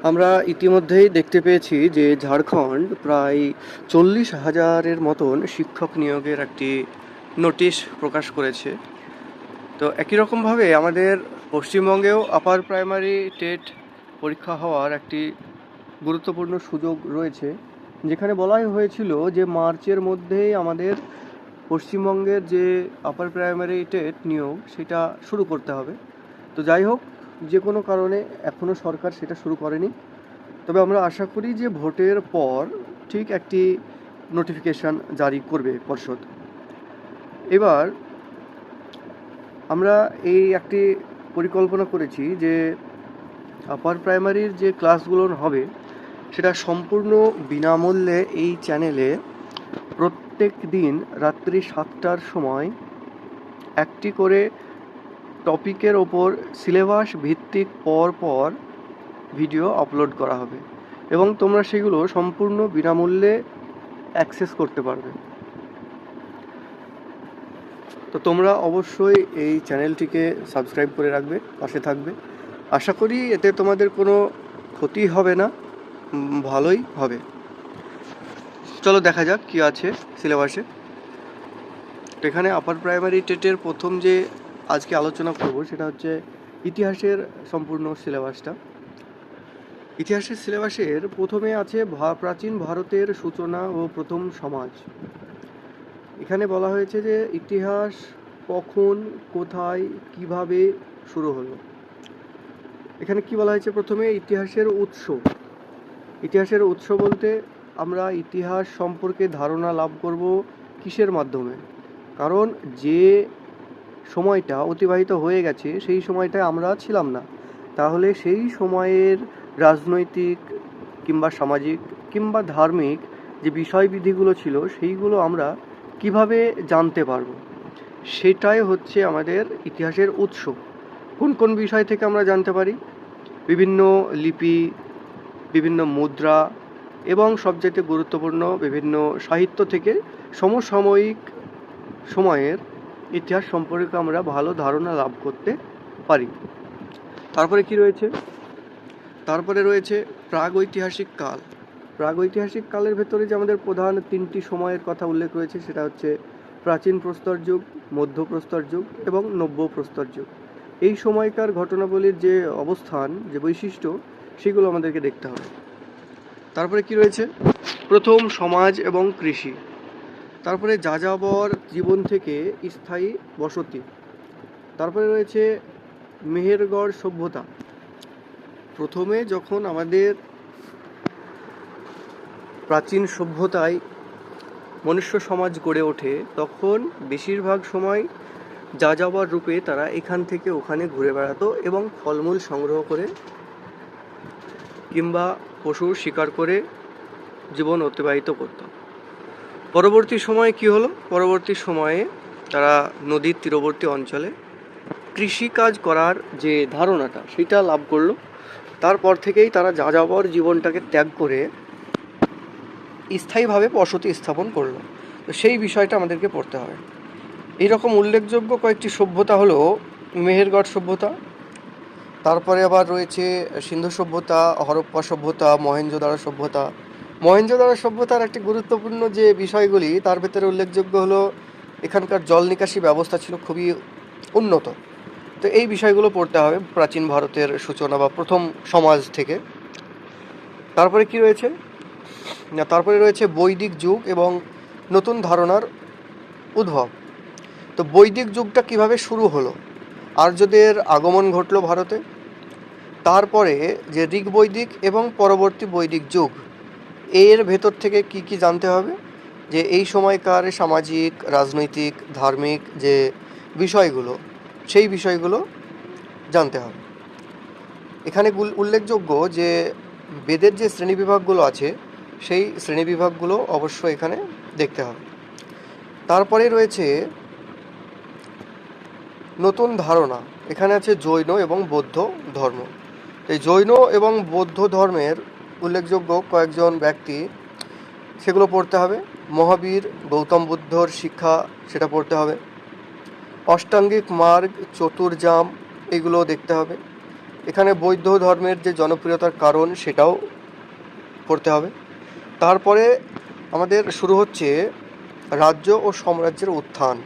আমরা ইতিমধ্যেই দেখতে পেয়েছি যে ঝাড়খণ্ড প্রায় 40,000-এর মতন শিক্ষক নিয়োগের একটি নোটিশ প্রকাশ করেছে। তো একই রকমভাবে আমাদের পশ্চিমবঙ্গেও আপার প্রাইমারি টেট পরীক্ষা হওয়ার একটি গুরুত্বপূর্ণ সুযোগ রয়েছে, যেখানে বলাই হয়েছিল যে মার্চের মধ্যেই আমাদের পশ্চিমবঙ্গের যে আপার প্রাইমারি টেট নিয়োগ সেটা শুরু করতে হবে। তো যাই হোক, যে কোনো কারণে এখনও সরকার সেটা শুরু করেনি। তবে আমরা আশা করি যে ভোটের পর ঠিক একটি নোটিফিকেশান জারি করবে পর্ষদ। এবার আমরা এই একটি পরিকল্পনা করেছি যে আপার প্রাইমারির যে ক্লাসগুলো হবে সেটা সম্পূর্ণ বিনামূল্যে এই চ্যানেলে প্রত্যেক দিন রাত্রি 7টার সময় একটি করে টপিকের ওপর সিলেবাস ভিত্তিক পর ভিডিও আপলোড করা হবে এবং তোমরা সেগুলো সম্পূর্ণ বিনামূল্যে অ্যাক্সেস করতে পারবে। তো তোমরা অবশ্যই এই চ্যানেলটিকে সাবস্ক্রাইব করে রাখবে, পাশে থাকবে। আশা করি এতে তোমাদের কোনো ক্ষতি হবে না, ভালোই হবে। চলো দেখা যাক কী আছে সিলেবাসে। তো এখানে আপার প্রাইমারি টেটের প্রথম যে আজকে আলোচনা করব সেটা হচ্ছে ইতিহাসের সম্পূর্ণ সিলেবাসটা। ইতিহাসের সিলেবাসের প্রথমে আছে প্রাচীন ভারতের সূচনা ও প্রথম সমাজ। এখানে বলা হয়েছে যে ইতিহাস কখন, কোথায়, কিভাবে শুরু হলো। এখানে কি বলা হয়েছে, প্রথমে ইতিহাসের উৎস। ইতিহাসের উৎস বলতে আমরা ইতিহাস সম্পর্কে ধারণা লাভ করব কিসের মাধ্যমে? কারণ যে সময়টা অতিবাহিত হয়ে গেছে সেই সময়টায় আমরা ছিলাম না, তাহলে সেই সময়ের রাজনৈতিক কিংবা সামাজিক কিংবা ধার্মিক যে বিষয়বিধিগুলো ছিল সেইগুলো আমরা কিভাবে জানতে পারবো, সেটাই হচ্ছে আমাদের ইতিহাসের উৎস। কোন কোন বিষয় থেকে আমরা জানতে পারি? বিভিন্ন লিপি, বিভিন্ন মুদ্রা এবং সবচেয়ে গুরুত্বপূর্ণ বিভিন্ন সাহিত্য থেকে সমসাময়িক সময়ের ইতিহাস সম্পর্কে আমরা ভালো ধারণা লাভ করতে পারি। তারপরে কি রয়েছে? তারপরে রয়েছে প্রাগৈতিহাসিক কাল। প্রাগৈতিহাসিক কালের ভেতরে যে আমাদের প্রধান 3টি সময়ের কথা উল্লেখ রয়েছে সেটা হচ্ছে প্রাচীন প্রস্তর যুগ, মধ্য প্রস্তর যুগ এবং নব্য প্রস্তর যুগ। এই সময়কার ঘটনাবলীর যে অবস্থান, যে বৈশিষ্ট্য, সেগুলো আমাদেরকে দেখতে হবে। তারপরে কি রয়েছে? প্রথম সমাজ এবং কৃষি। তারপরে যাযাবর জীবন থেকে স্থায়ী বসতি। তারপরে রয়েছে মেহেরগড় সভ্যতা। প্রথমে যখন আমাদের প্রাচীন সভ্যতায় মনুষ্য সমাজ গড়ে ওঠে তখন বেশিরভাগ সময় যাযাবর রূপে তারা এখান থেকে ওখানে ঘুরে বেড়াতো এবং ফলমূল সংগ্রহ করে কিংবা পশু শিকার করে জীবন অতিবাহিত করত। পরবর্তী সময়ে কি হলো? পরবর্তী সময়ে তারা নদীর তীরবর্তী অঞ্চলে কৃষিকাজ করার যে ধারণাটা সেটা লাভ করলো। তারপর থেকেই তারা যাযাবর জীবনটাকে ত্যাগ করে স্থায়ীভাবে বসতি স্থাপন করলো। তো সেই বিষয়টা আমাদেরকে পড়তে হবে। এইরকম উল্লেখযোগ্য কয়েকটি সভ্যতা হলো মেহেরগড় সভ্যতা, তারপরে আবার রয়েছে সিন্ধু সভ্যতা, হরপ্পা সভ্যতা, মহেঞ্জোদারো সভ্যতা। মহেঞ্জোদারো সভ্যতার একটি গুরুত্বপূর্ণ যে বিষয়গুলি তার ভেতরে উল্লেখযোগ্য হলো এখানকার জল নিকাশি ব্যবস্থা ছিল খুবই উন্নত। তো এই বিষয়গুলো পড়তে হবে প্রাচীন ভারতের সূচনা বা প্রথম সমাজ থেকে। তারপরে কি রয়েছে? তারপরে রয়েছে বৈদিক যুগ এবং নতুন ধারণার উদ্ভব। তো বৈদিক যুগটা কিভাবে শুরু হলো? আর্যদের আগমন ঘটলো ভারতে, তারপরে যে ঋগ বৈদিক এবং পরবর্তী বৈদিক যুগ, এর ভেতর থেকে কি কি জানতে হবে? যে এই সময়কার সামাজিক, রাজনৈতিক, ধার্মিক যে বিষয়গুলো সেই বিষয়গুলো জানতে হবে। এখানে উল্লেখযোগ্য যে বেদের যে শ্রেণীবিভাগগুলো আছে সেই শ্রেণীবিভাগগুলো অবশ্যই এখানে দেখতে হবে। তারপরে রয়েছে নতুন ধারণা। এখানে আছে জৈন এবং বৌদ্ধ ধর্ম। এই জৈন এবং বৌদ্ধ ধর্মের উল্লেখযোগ্য কয়েকজন ব্যক্তি, সেগুলো পড়তে হবে। মহাবীর গৌতম বুদ্ধর শিক্ষা, সেটা পড়তে হবে। অষ্টাঙ্গিক মার্গ, চতুর্জাম, এগুলো দেখতে হবে। এখানে বৌদ্ধ ধর্মের যে জনপ্রিয়তার কারণ সেটাও পড়তে হবে। তারপরে আমাদের শুরু হচ্ছে রাজ্য ও সাম্রাজ্যের উত্থান।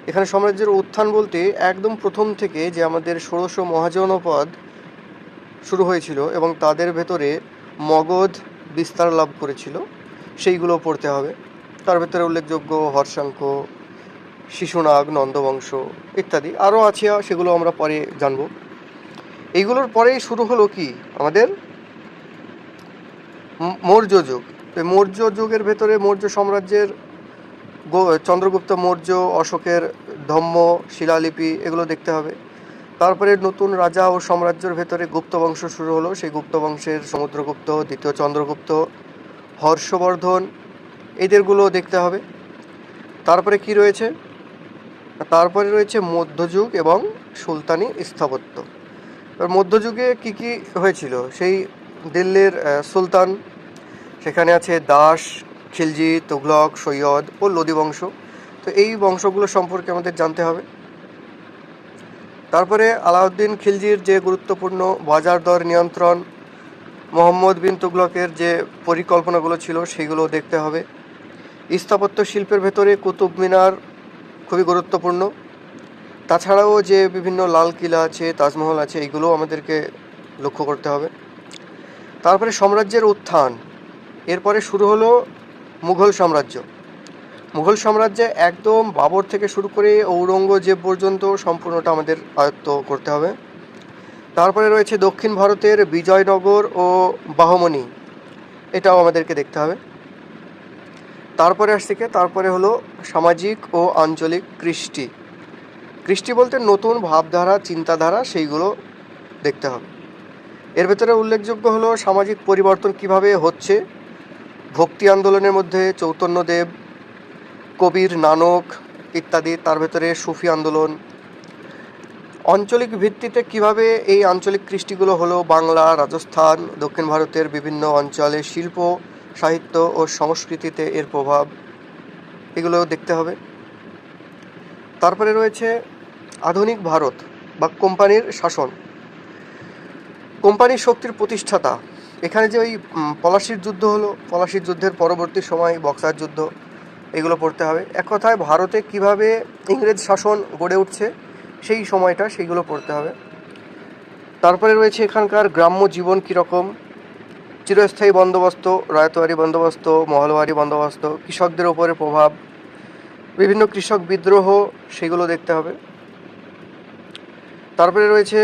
এখানে সাম্রাজ্যের উত্থান বলতে একদম প্রথম থেকে যে আমাদের ষোড়শ মহাজনপদ শুরু হয়েছিল এবং তাদের ভেতরে মগধ বিস্তার লাভ করেছিল, সেইগুলো পড়তে হবে। তার ভেতরে উল্লেখযোগ্য হর্ষাঙ্ক, শিশুনাগ, নন্দবংশ ইত্যাদি আরও আছে, সেগুলো আমরা পরে জানব। এইগুলোর পরেই শুরু হলো কি আমাদের মৌর্য যুগ। মৌর্য যুগের ভেতরে মৌর্য সাম্রাজ্যের চন্দ্রগুপ্ত মৌর্য, অশোকের ধম্ম শিলালিপি এগুলো দেখতে হবে। তারপরে নতুন রাজা ও সাম্রাজ্যের ভেতরে গুপ্ত বংশ শুরু হলো। সেই গুপ্ত বংশের সমুদ্রগুপ্ত, দ্বিতীয় চন্দ্রগুপ্ত, হর্ষবর্ধন এদেরগুলো দেখতে হবে। তারপরে কি রয়েছে? তারপরে রয়েছে মধ্যযুগ এবং সুলতানি স্থাপত্য। এবার মধ্যযুগে কি কি হয়েছিল? সেই দিল্লির সুলতান, সেখানে আছে দাস, খিলজি, তুগলক, সৈয়দ ও লোদি বংশ। তো এই বংশগুলো সম্পর্কে আমাদের জানতে হবে। তারপরে আলাউদ্দিন খিলজির যে গুরুত্বপূর্ণ বাজার দর নিয়ন্ত্রণ, মোহাম্মদ বিন তুগলকের যে পরিকল্পনাগুলো ছিল সেগুলো দেখতে হবে। স্থাপত্য শিল্পের ভেতরে কুতুব মিনার খুবই গুরুত্বপূর্ণ। তাছাড়াও যে বিভিন্ন লাল কিলা আছে, তাজমহল আছে, এইগুলোও আমাদেরকে লক্ষ্য করতে হবে। তারপরে সাম্রাজ্যের উত্থান, এরপরে শুরু হলো মুঘল সাম্রাজ্য। মুঘল সাম্রাজ্যে একদম বাবর থেকে শুরু করে ঔরঙ্গজেব পর্যন্ত সম্পূর্ণটা আমাদের আয়ত্ত করতে হবে। তারপরে রয়েছে দক্ষিণ ভারতের বিজয়নগর ও বাহমনি, এটাও আমাদেরকে দেখতে হবে। তারপরে হলো সামাজিক ও আঞ্চলিক কৃষ্টি। কৃষ্টি বলতে নতুন ভাবধারা, চিন্তাধারা, সেইগুলো দেখতে হবে। এর ভেতরে উল্লেখযোগ্য হলো সামাজিক পরিবর্তন কিভাবে হচ্ছে, ভক্তি আন্দোলনের মধ্যে চৈতন্যদেব, কবির নানক ইত্যাদি। তার ভেতরে সুফি আন্দোলন। আঞ্চলিক ভিত্তিতে কিভাবে এই আঞ্চলিক কৃষ্টিগুলো হলো, বাংলা, রাজস্থান, দক্ষিণ ভারতের বিভিন্ন অঞ্চলে শিল্প, সাহিত্য ও সংস্কৃতিতে এর প্রভাব, এগুলো দেখতে হবে। তারপরে রয়েছে আধুনিক ভারত বা কোম্পানির শাসন। কোম্পানির শক্তির প্রতিষ্ঠাতা, এখানে যে ওই পলাশির যুদ্ধ হলো, পলাশির যুদ্ধের পরবর্তী সময় বক্সার যুদ্ধ, এগুলো পড়তে হবে। এক কথায় ভারতে কিভাবে ইংরেজ শাসন গড়ে উঠছে সেই সময়টা, সেইগুলো পড়তে হবে। তারপরে রয়েছে এখানকার গ্রাম্য জীবন কীরকম, চিরস্থায়ী বন্দোবস্ত, রায়তওয়ারি বন্দোবস্ত, মহলওয়ারি বন্দোবস্ত, কৃষকদের ওপরে প্রভাব, বিভিন্ন কৃষক বিদ্রোহ, সেগুলো দেখতে হবে। তারপরে রয়েছে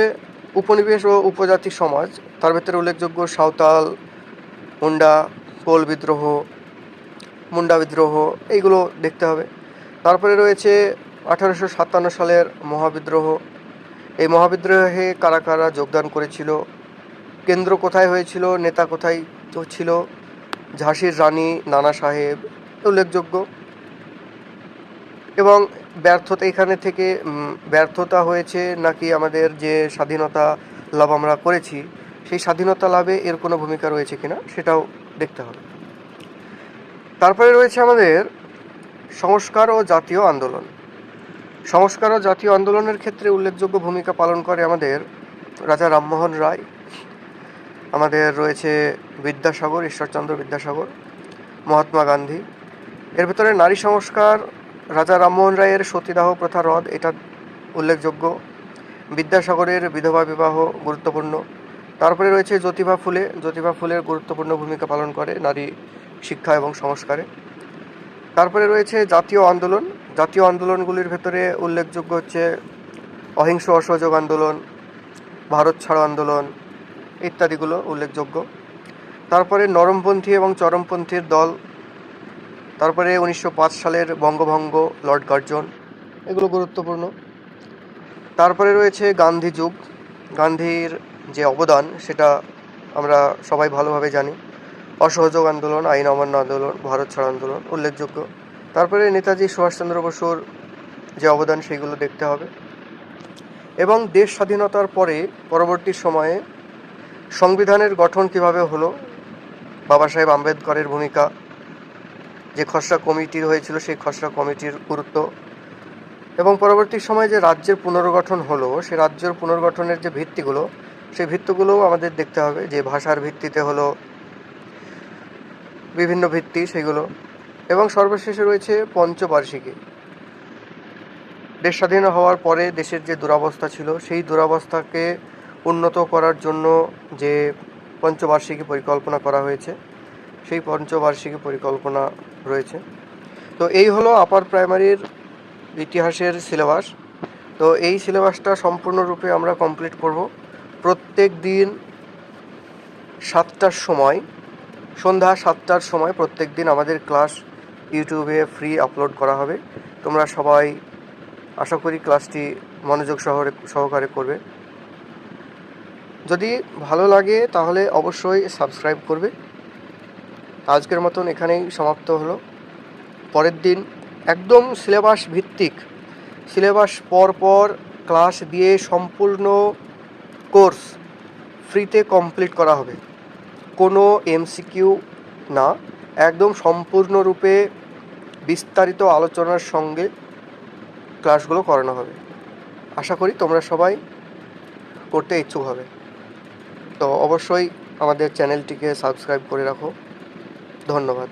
উপনিবেশ ও উপজাতি সমাজ। তার ভেতরে উল্লেখযোগ্য সাঁওতাল, মুন্ডা, কোল বিদ্রোহ, মুন্ডা বিদ্রোহ, এইগুলো দেখতে হবে। তারপরে রয়েছে 1857 সালের মহাবিদ্রোহ। এই মহাবিদ্রোহে কারা কারা যোগদান করেছিল, কেন্দ্র কোথায় হয়েছিল, নেতা কোথায় ছিল, ঝাঁসির রানী, নানা সাহেব উল্লেখযোগ্য। এবং ব্যর্থতা, এখানে থেকে ব্যর্থতা হয়েছে নাকি আমাদের যে স্বাধীনতা লাভ আমরা করেছি সেই স্বাধীনতা লাভে এর কোনো ভূমিকা রয়েছে কিনা সেটাও দেখতে হবে। তারপরে রয়েছে আমাদের সংস্কার ও জাতীয় আন্দোলন। সংস্কার ও জাতীয় আন্দোলনের ক্ষেত্রে উল্লেখযোগ্য ভূমিকা পালন করে আমাদের রাজা রামমোহন রায়। আমাদের রয়েছে বিদ্যাসাগর, ঈশ্বরচন্দ্র বিদ্যাসাগর, মহাত্মা গান্ধী। এর ভিতরে নারী সংস্কার, রাজা রামমোহন রায়ের সতীদাহ প্রথা রদ, এটা উল্লেখযোগ্য। বিদ্যাসাগরের বিধবা বিবাহ গুরুত্বপূর্ণ। তারপরে রয়েছে জ্যোতিবা ফুলে। জ্যোতিবা ফুলের গুরুত্বপূর্ণ ভূমিকা পালন করে নারী শিক্ষা এবং সংস্কারে। তারপরে রয়েছে জাতীয় আন্দোলন। জাতীয় আন্দোলনগুলির ভেতরে উল্লেখযোগ্য হচ্ছে অহিংস অসহযোগ আন্দোলন, ভারত ছাড়ো আন্দোলন ইত্যাদিগুলো উল্লেখযোগ্য। তারপরে নরমপন্থী এবং চরমপন্থীর দল। তারপরে 1905 সালের বঙ্গভঙ্গ, লর্ড কার্জন, এগুলো গুরুত্বপূর্ণ। তারপরে রয়েছে গান্ধী যুগ। গান্ধীর যে অবদান সেটা আমরা সবাই ভালোভাবে জানি। অসহযোগ আন্দোলন, আইন অমান্য আন্দোলন, ভারত ছাড়ো আন্দোলন উল্লেখযোগ্য। তারপরে নেতাজি সুভাষচন্দ্র বসুর যে অবদান সেইগুলো দেখতে হবে। এবং দেশ স্বাধীনতার পরে পরবর্তী সময়ে সংবিধানের গঠন কিভাবে হলো, বাবা সাহেব আম্বেদকরের ভূমিকা, যে খসড়া কমিটি হয়েছিল সেই খসড়া কমিটির গুরুত্ব, এবং পরবর্তী সময়ে যে রাজ্যের পুনর্গঠন হলো সেই রাজ্যের পুনর্গঠনের যে ভিত্তিগুলো সেই ভিত্তিগুলোও আমাদের দেখতে হবে, যে ভাষার ভিত্তিতে হলো বিভিন্ন ভিত্তি সেগুলো। এবং সর্বশেষে রয়েছে পঞ্চবার্ষিকী। দেশ স্বাধীন হওয়ার পরে দেশের যে দুরবস্থা ছিল সেই দুরবস্থাকে উন্নত করার জন্য যে পঞ্চবার্ষিকী পরিকল্পনা করা হয়েছে, সেই পঞ্চবার্ষিকী পরিকল্পনা রয়েছে। তো এই হলো আপার প্রাইমারির ইতিহাসের সিলেবাস। তো এই সিলেবাসটা সম্পূর্ণরূপে আমরা কমপ্লিট করব। প্রত্যেক দিন 7টার সময়, সন্ধ্যা 7টার সময় প্রত্যেক দিন আমাদের ক্লাস ইউটিউবে ফ্রি আপলোড করা হবে। তোমরা সবাই আশা করি ক্লাসটি মনোযোগ সহকারে করবে। যদি ভালো লাগে তাহলে অবশ্যই সাবস্ক্রাইব করবে। আজকের মতন এখানেই সমাপ্ত হলো। পরের দিন একদম সিলেবাস ভিত্তিক, সিলেবাস পর ক্লাস দিয়ে সম্পূর্ণ কোর্স ফ্রিতে কমপ্লিট করা হবে। কোনো এমসিকিউ না, একদম সম্পূর্ণরূপে বিস্তারিত আলোচনার সঙ্গে ক্লাসগুলো করানো হবে। আশা করি তোমরা সবাই করতে ইচ্ছুক হবে। তো অবশ্যই আমাদের চ্যানেলটিকে সাবস্ক্রাইব করে রাখো। ধন্যবাদ।